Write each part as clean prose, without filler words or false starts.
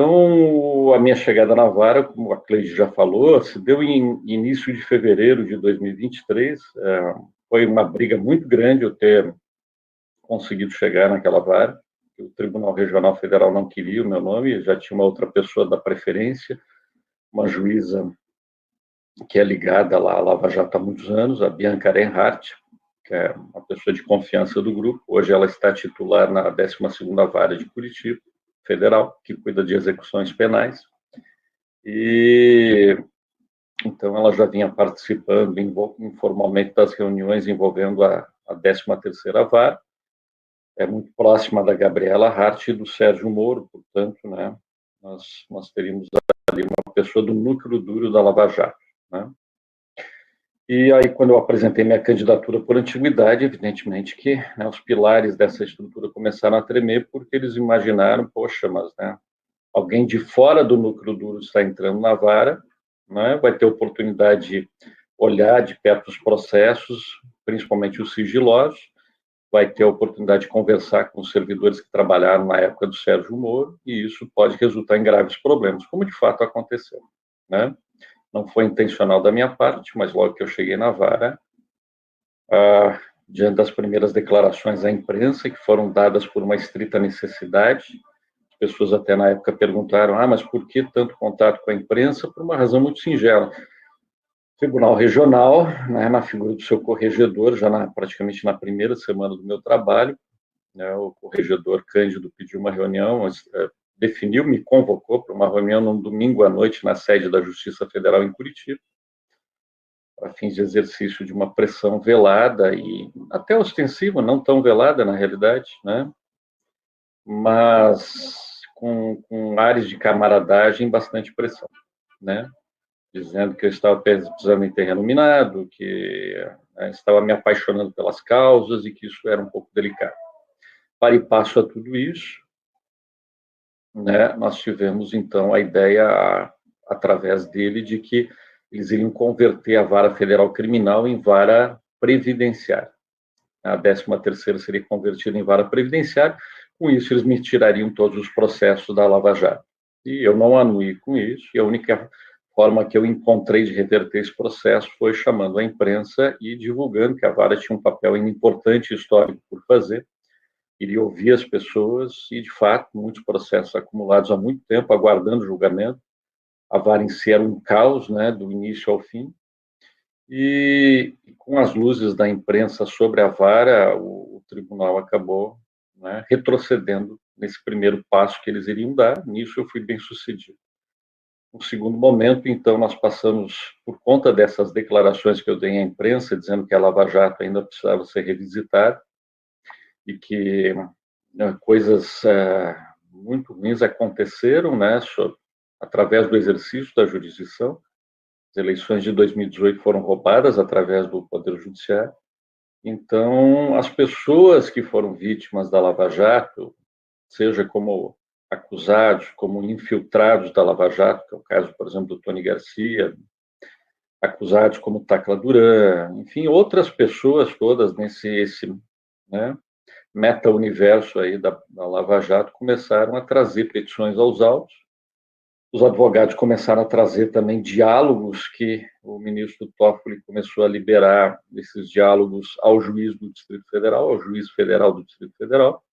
Então, a minha chegada na vara, como a Cleide já falou, se deu em início de fevereiro de 2023. Foi uma briga muito grande eu ter conseguido chegar naquela vara. O Tribunal Regional Federal não queria o meu nome, já tinha uma outra pessoa da preferência, uma juíza que é ligada lá à Lava Jato há muitos anos, a Bianca Reinhardt, que é uma pessoa de confiança do grupo. Hoje ela está titular na 12ª Vara de Curitiba, federal, que cuida de execuções penais. E então ela já vinha participando informalmente das reuniões envolvendo a 13ª Vara. É muito próxima da Gabriela Hart e do Sérgio Moro, portanto, né, nós teríamos ali uma pessoa do núcleo duro da Lava Jato, né? E aí, quando eu apresentei minha candidatura por antiguidade, evidentemente que, né, os pilares dessa estrutura começaram a tremer, porque eles imaginaram, poxa, mas, né, alguém de fora do núcleo duro está entrando na vara, né, vai ter oportunidade de olhar de perto os processos, principalmente os sigilosos, vai ter a oportunidade de conversar com os servidores que trabalharam na época do Sérgio Moro, e isso pode resultar em graves problemas, como de fato aconteceu, né? Não foi intencional da minha parte, mas logo que eu cheguei na vara, diante das primeiras declarações à imprensa, que foram dadas por uma estrita necessidade, as pessoas até na época perguntaram, mas por que tanto contato com a imprensa? Por uma razão muito singela. Tribunal Regional, né, na figura do seu corregedor, praticamente na primeira semana do meu trabalho, né, o corregedor Cândido pediu uma reunião, definiu, me convocou para uma reunião num domingo à noite na sede da Justiça Federal em Curitiba, para fins de exercício de uma pressão velada e até ostensiva, não tão velada na realidade, né, mas com ares de camaradagem e bastante pressão, né, dizendo que eu estava pisando em terreno minado, que estava me apaixonando pelas causas e que isso era um pouco delicado. Para e passo a tudo isso, né, nós tivemos, então, a ideia, através dele, de que eles iriam converter a vara federal criminal em vara previdenciária. A 13ª seria convertida em vara previdenciária, com isso eles me tirariam todos os processos da Lava Jato. E eu não anuí com isso, e a única forma que eu encontrei de reverter esse processo foi chamando a imprensa e divulgando que a vara tinha um papel importante histórico por fazer, iria ouvir as pessoas e, de fato, muitos processos acumulados há muito tempo, aguardando julgamento. A vara em si era um caos, né, do início ao fim. E com as luzes da imprensa sobre a vara, o tribunal acabou, né, retrocedendo nesse primeiro passo que eles iriam dar. Nisso eu fui bem sucedido. No segundo momento, então, nós passamos, por conta dessas declarações que eu dei à imprensa, dizendo que a Lava Jato ainda precisava ser revisitada e que, né, coisas muito ruins aconteceram, né, através do exercício da jurisdição. As eleições de 2018 foram roubadas através do Poder Judiciário. Então, as pessoas que foram vítimas da Lava Jato, seja como acusados, como infiltrados da Lava Jato, que é o caso, por exemplo, do Tony Garcia, acusados como Tacla Duran, enfim, outras pessoas todas nesse né, meta-universo aí da Lava Jato, começaram a trazer petições aos autos. Os advogados começaram a trazer também diálogos que o ministro Toffoli começou a liberar, esses diálogos ao juiz do Distrito Federal, ao juiz federal do Distrito Federal,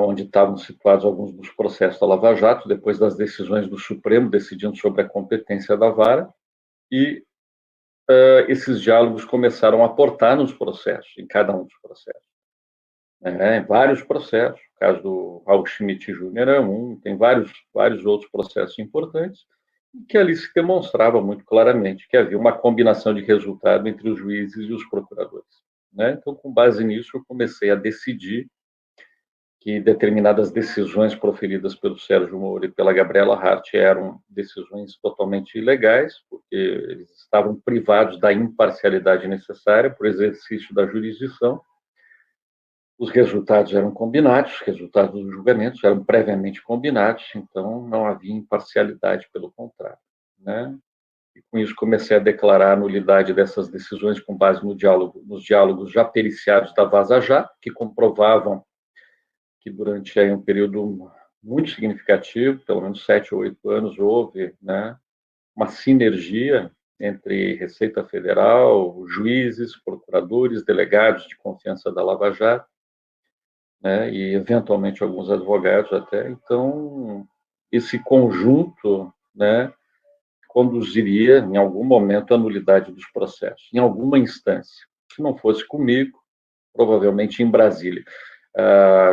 onde estavam situados alguns dos processos da Lava Jato, depois das decisões do Supremo decidindo sobre a competência da vara, e esses diálogos começaram a aportar nos processos, em cada um dos processos. Em vários processos, o caso do Raul Schmitt Júnior é tem vários outros processos importantes, que ali se demonstrava muito claramente que havia uma combinação de resultado entre os juízes e os procuradores, né? Então, com base nisso, eu comecei a decidir que determinadas decisões proferidas pelo Sérgio Moro e pela Gabriela Hart eram decisões totalmente ilegais, porque eles estavam privados da imparcialidade necessária para o exercício da jurisdição. Os resultados eram combinados, os resultados dos julgamentos eram previamente combinados, então não havia imparcialidade, pelo contrário, né? E com isso comecei a declarar a nulidade dessas decisões com base nos diálogos já periciados da Vaza Jato, que comprovavam que durante aí um período muito significativo, pelo menos 7 ou 8 anos houve, né, uma sinergia entre Receita Federal, juízes, procuradores, delegados de confiança da Lava Jato, né, e eventualmente alguns advogados até. Então, esse conjunto, né, conduziria, em algum momento, à nulidade dos processos, em alguma instância. Se não fosse comigo, provavelmente em Brasília,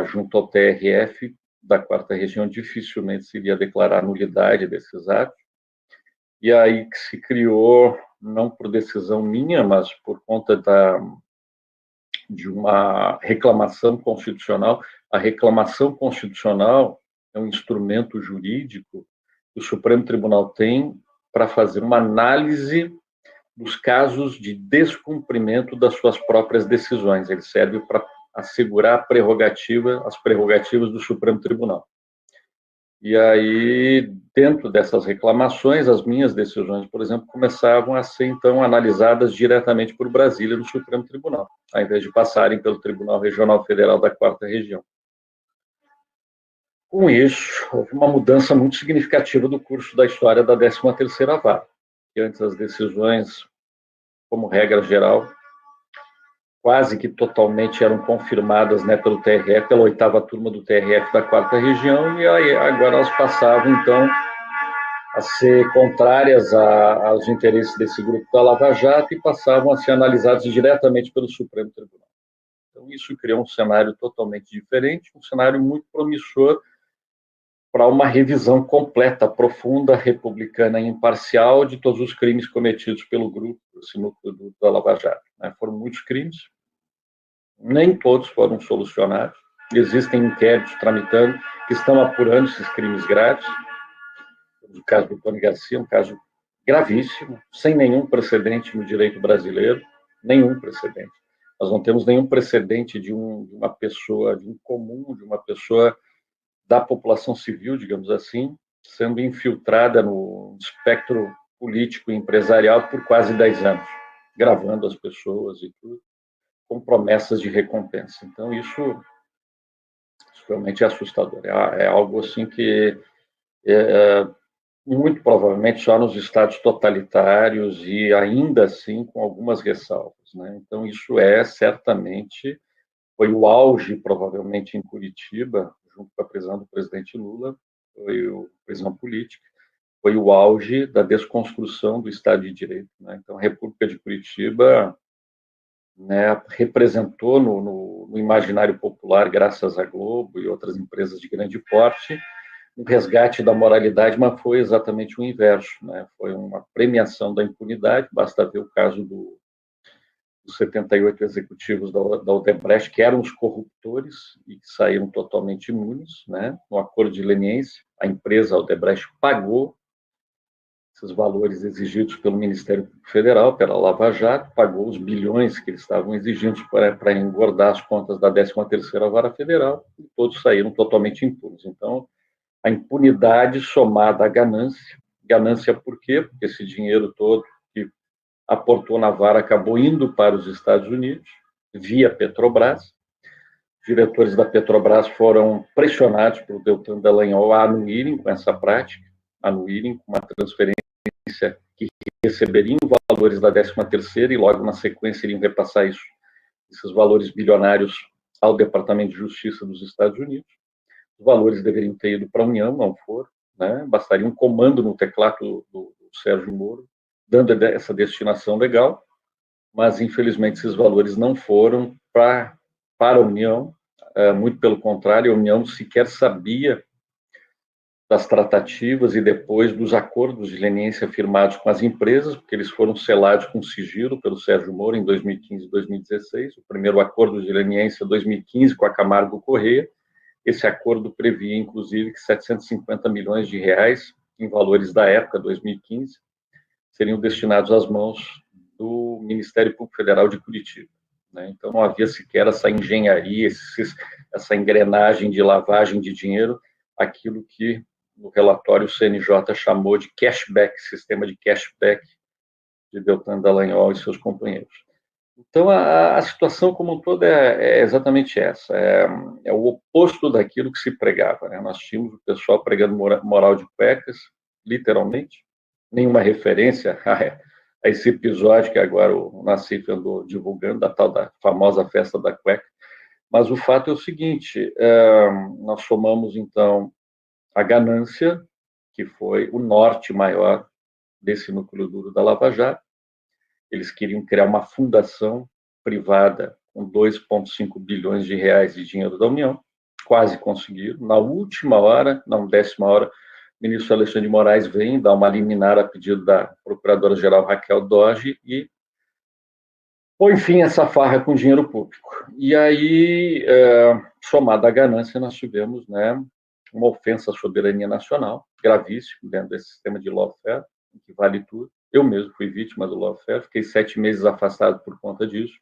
junto ao TRF da quarta região, dificilmente se iria declarar nulidade desses atos. E aí que se criou, não por decisão minha, mas por conta de uma reclamação constitucional. A reclamação constitucional é um instrumento jurídico que o Supremo Tribunal tem para fazer uma análise dos casos de descumprimento das suas próprias decisões. Ele serve para assegurar as prerrogativas do Supremo Tribunal. E aí, dentro dessas reclamações, as minhas decisões, por exemplo, começavam a ser, então, analisadas diretamente por Brasília no Supremo Tribunal, ao invés de passarem pelo Tribunal Regional Federal da Quarta Região. Com isso, houve uma mudança muito significativa do curso da história da 13ª Vara, que antes as decisões, como regra geral, quase que totalmente eram confirmadas, né, pelo TRF, pela 8ª turma do TRF da Quarta Região, e aí agora elas passavam, então, a ser contrárias aos interesses desse grupo da Lava Jato e passavam a ser analisadas diretamente pelo Supremo Tribunal. Então, isso criou um cenário totalmente diferente, um cenário muito promissor para uma revisão completa, profunda, republicana e imparcial de todos os crimes cometidos pelo grupo, esse núcleo da Lava Jato. Foram muitos crimes, nem todos foram solucionados. Existem inquéritos tramitando que estão apurando esses crimes graves. O caso do Tony Garcia, um caso gravíssimo, sem nenhum precedente no direito brasileiro, nenhum precedente. Nós não temos nenhum precedente de uma pessoa, de um comum, de uma pessoa da população civil, digamos assim, sendo infiltrada no espectro político e empresarial por quase 10 anos, gravando as pessoas e tudo, com promessas de recompensa. Então, isso realmente é assustador. É algo assim que muito provavelmente só nos estados totalitários e ainda assim com algumas ressalvas, né? Então isso certamente foi o auge, provavelmente em Curitiba, junto com a prisão do presidente Lula, foi a prisão política, foi o auge da desconstrução do Estado de Direito, né? Então a República de Curitiba, né, representou no imaginário popular, graças à Globo e outras empresas de grande porte, um resgate da moralidade, mas foi exatamente o inverso, né? Foi uma premiação da impunidade. Basta ver o caso dos 78 executivos da Odebrecht, que eram os corruptores e que saíram totalmente imunes, né? No acordo de leniência, a empresa Odebrecht pagou esses valores exigidos pelo Ministério Federal, pela Lava Jato, pagou os bilhões que eles estavam exigindo para engordar as contas da 13ª Vara Federal, e todos saíram totalmente impunes. Então, a impunidade somada à ganância. Ganância por quê? Porque esse dinheiro todo que aportou na vara acabou indo para os Estados Unidos, via Petrobras. Diretores da Petrobras foram pressionados pelo Deltan Dallagnol a anuírem com essa prática, anuírem com uma transferência que receberiam valores da 13ª e logo na sequência iriam repassar esses valores bilionários ao Departamento de Justiça dos Estados Unidos. Os valores deveriam ter ido para a União, não foram, né? Bastaria um comando no teclado do Sérgio Moro, dando essa destinação legal, mas infelizmente esses valores não foram para a União, muito pelo contrário, a União sequer sabia das tratativas e depois dos acordos de leniência firmados com as empresas, porque eles foram selados com sigilo pelo Sérgio Moro em 2015 e 2016, o primeiro acordo de leniência 2015 com a Camargo Corrêa. Esse acordo previa, inclusive, que 750 milhões de reais, em valores da época, 2015, seriam destinados às mãos do Ministério Público Federal de Curitiba, né? Então, não havia sequer essa engenharia, essa engrenagem de lavagem de dinheiro, aquilo que no relatório o CNJ chamou de cashback, sistema de cashback de Deltan Dallagnol e seus companheiros. Então, a situação como um todo é exatamente essa, é o oposto daquilo que se pregava, né? Nós tínhamos o pessoal pregando moral de cuecas, literalmente, nenhuma referência a esse episódio que agora o Nassif andou divulgando, da tal da famosa festa da cueca, mas o fato é o seguinte, nós somamos, então, a ganância, que foi o norte maior desse núcleo duro da Lava Jato. Eles queriam criar uma fundação privada com 2,5 bilhões de reais de dinheiro da União, quase conseguiram. Na última hora, na 10ª hora, o ministro Alexandre de Moraes vem dar uma liminar a pedido da procuradora-geral Raquel Dodge e põe fim a essa farra com dinheiro público. E aí, somada à ganância, nós tivemos, né, uma ofensa à soberania nacional, gravíssimo, dentro desse sistema de lawfare, que vale tudo. Eu mesmo fui vítima do lawfare, fiquei 7 meses afastado por conta disso.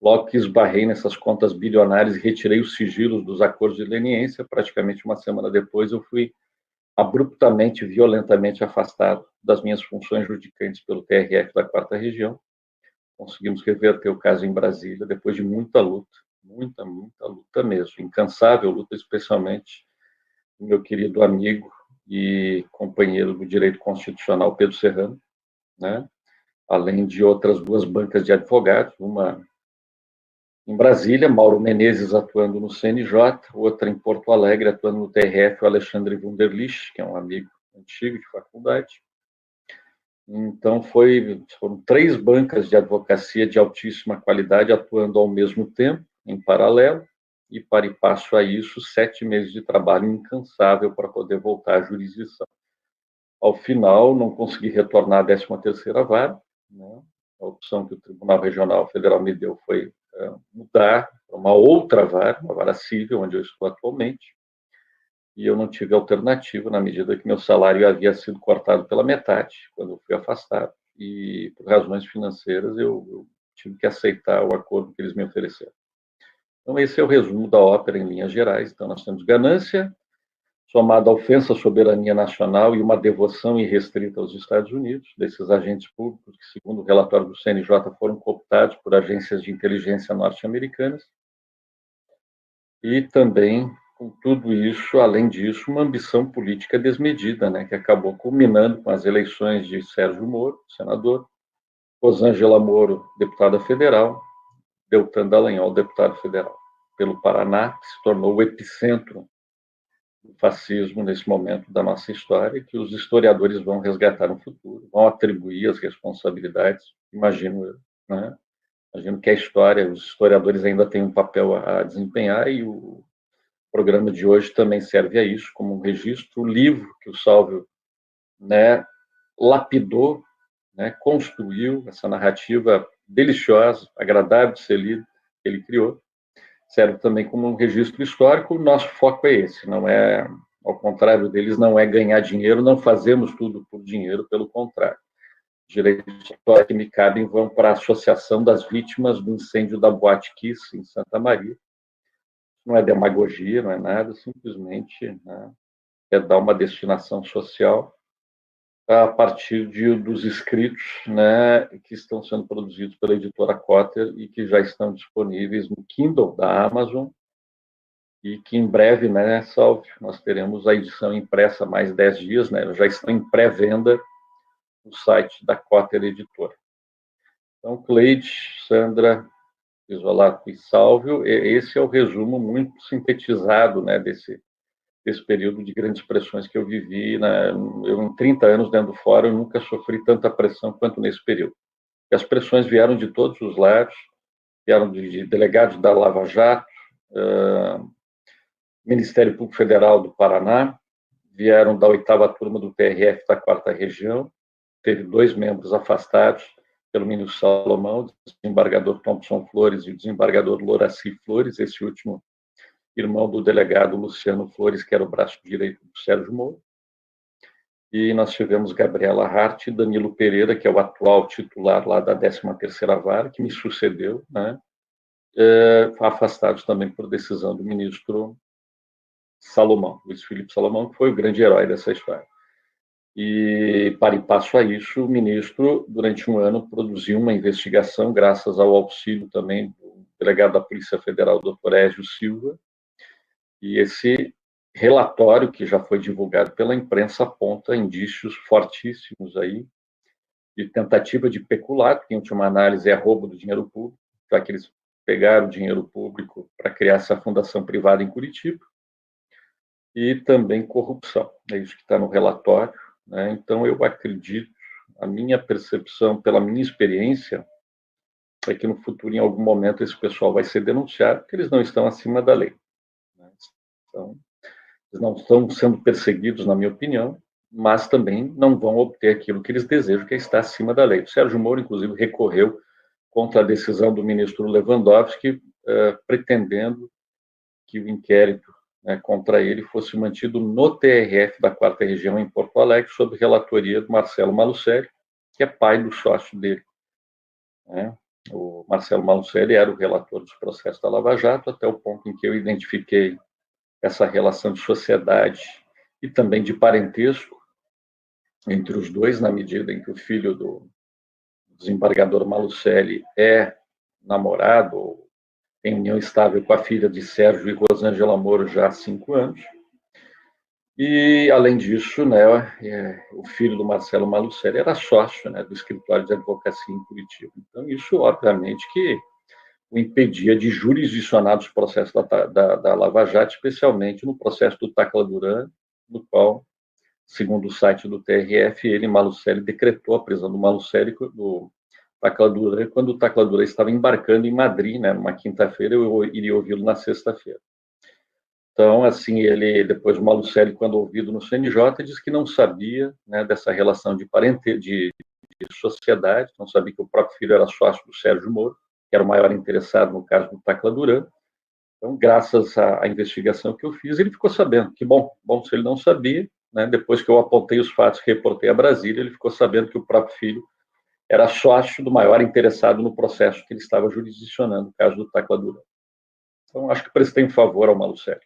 Logo que esbarrei nessas contas bilionárias e retirei os sigilos dos acordos de leniência, praticamente uma semana depois eu fui abruptamente, violentamente afastado das minhas funções judicantes pelo TRF da 4ª Região. Conseguimos reverter o caso em Brasília depois de muita luta, muita luta mesmo, incansável luta, especialmente do meu querido amigo e companheiro do direito constitucional, Pedro Serrano, né? Além de outras 2 bancas de advogados, uma em Brasília, Mauro Menezes atuando no CNJ, outra em Porto Alegre, atuando no TRF, o Alexandre Wunderlich, que é um amigo antigo de faculdade. Então, foram 3 bancas de advocacia de altíssima qualidade atuando ao mesmo tempo, em paralelo, e para e passo a isso, 7 meses de trabalho incansável para poder voltar à jurisdição. Ao final, não consegui retornar à 13ª vara, né? A opção que o Tribunal Regional Federal me deu foi mudar para uma outra vara, uma vara civil, onde eu estou atualmente, e eu não tive alternativa na medida que meu salário havia sido cortado pela metade quando eu fui afastado, e por razões financeiras eu tive que aceitar o acordo que eles me ofereceram. Então esse é o resumo da ópera em linhas gerais. Então nós temos ganância, somada à ofensa à soberania nacional e uma devoção irrestrita aos Estados Unidos, desses agentes públicos que, segundo o relatório do CNJ, foram cooptados por agências de inteligência norte-americanas, e também, com tudo isso, além disso, uma ambição política desmedida, né, que acabou culminando com as eleições de Sérgio Moro, senador, Rosângela Moro, deputada federal, Deltan Dallagnol, deputado federal, pelo Paraná, que se tornou o epicentro do fascismo nesse momento da nossa história, que os historiadores vão resgatar no futuro, vão atribuir as responsabilidades, imagino eu, né? Imagino que a história, os historiadores ainda têm um papel a desempenhar, e o programa de hoje também serve a isso, como um registro. O livro que o Salvio, né, lapidou, né, construiu essa narrativa deliciosa, agradável de ser lido, que ele criou, serve também como um registro histórico. O nosso foco é esse, não é, ao contrário deles, não é ganhar dinheiro, não fazemos tudo por dinheiro, pelo contrário. Direitos que me cabem vão para a Associação das Vítimas do Incêndio da Boate Kiss, em Santa Maria. Não é demagogia, não é nada, simplesmente, né, é dar uma destinação social a partir dos escritos, né, que estão sendo produzidos pela editora Cotter e que já estão disponíveis no Kindle da Amazon, e que em breve, né, Salve, nós teremos a edição impressa há mais 10 dias, né, já estão em pré-venda no site da Cotter Editora. Então, Cleide, Sandra, Isolato e Salvio, esse é o resumo muito sintetizado, né, desse período de grandes pressões que eu vivi. Eu, em 30 anos dentro do fórum, eu nunca sofri tanta pressão quanto nesse período. E as pressões vieram de todos os lados, vieram de delegados da Lava Jato, Ministério Público Federal do Paraná, vieram da 8ª turma do TRF da 4ª Região, teve 2 membros afastados pelo ministro Salomão, o desembargador Thompson Flores e o desembargador Loraci Flores, esse último irmão do delegado Luciano Flores, que era o braço direito do Sérgio Moro. E nós tivemos Gabriela Hart e Danilo Pereira, que é o atual titular lá da 13ª Vara, que me sucedeu, né, afastados também por decisão do ministro Salomão, Luiz Felipe Salomão, que foi o grande herói dessa história. E, para e passo a isso, o ministro, durante um ano, produziu uma investigação, graças ao auxílio também do delegado da Polícia Federal, Dr. Égio Silva, e esse relatório, que já foi divulgado pela imprensa, aponta indícios fortíssimos aí de tentativa de peculado, que em última análise é roubo do dinheiro público, já que eles pegaram o dinheiro público para criar essa fundação privada em Curitiba, e também corrupção. É isso que está no relatório, né? Então, eu acredito, a minha percepção, pela minha experiência, é que no futuro, em algum momento, esse pessoal vai ser denunciado, porque eles não estão acima da lei, né? Então, eles não estão sendo perseguidos, na minha opinião, mas também não vão obter aquilo que eles desejam, que é estar acima da lei. O Sérgio Moro, inclusive, recorreu contra a decisão do ministro Lewandowski, pretendendo que o inquérito, né, contra ele fosse mantido no TRF da 4ª Região, em Porto Alegre, sob relatoria do Marcelo Malucelli, que é pai do sócio dele, né? O Marcelo Malucelli era o relator dos processos da Lava Jato, até o ponto em que eu identifiquei essa relação de sociedade e também de parentesco entre os dois, na medida em que o filho do desembargador Malucelli é namorado ou em união estável com a filha de Sérgio e Rosângela Moro já há 5 anos. E, além disso, né, o filho do Marcelo Malucelli era sócio, né, do escritório de advocacia em Curitiba. Então, isso, obviamente, que o impedia de jurisdicionar os processos da Lava Jato, especialmente no processo do Tacla Duran, no qual, segundo o site do TRF, ele, Malucelli, decretou a prisão do Malucelli, do Tacla Duran, quando o Tacla Duran estava embarcando em Madrid, né, numa quinta-feira, eu iria ouvi-lo na sexta-feira. Então, assim, ele, depois o Malucelli, quando ouvido no CNJ, disse que não sabia, né, dessa relação de sociedade, não sabia que o próprio filho era sócio do Sérgio Moro, que era o maior interessado no caso do Tacla Duran. Então, graças à investigação que eu fiz, ele ficou sabendo. Que bom se ele não sabia, né, depois que eu apontei os fatos e reportei a Brasília, ele ficou sabendo que o próprio filho era sócio do maior interessado no processo que ele estava jurisdicionando, o caso do Tacla Duran. Então, acho que prestei um favor ao Malucelli.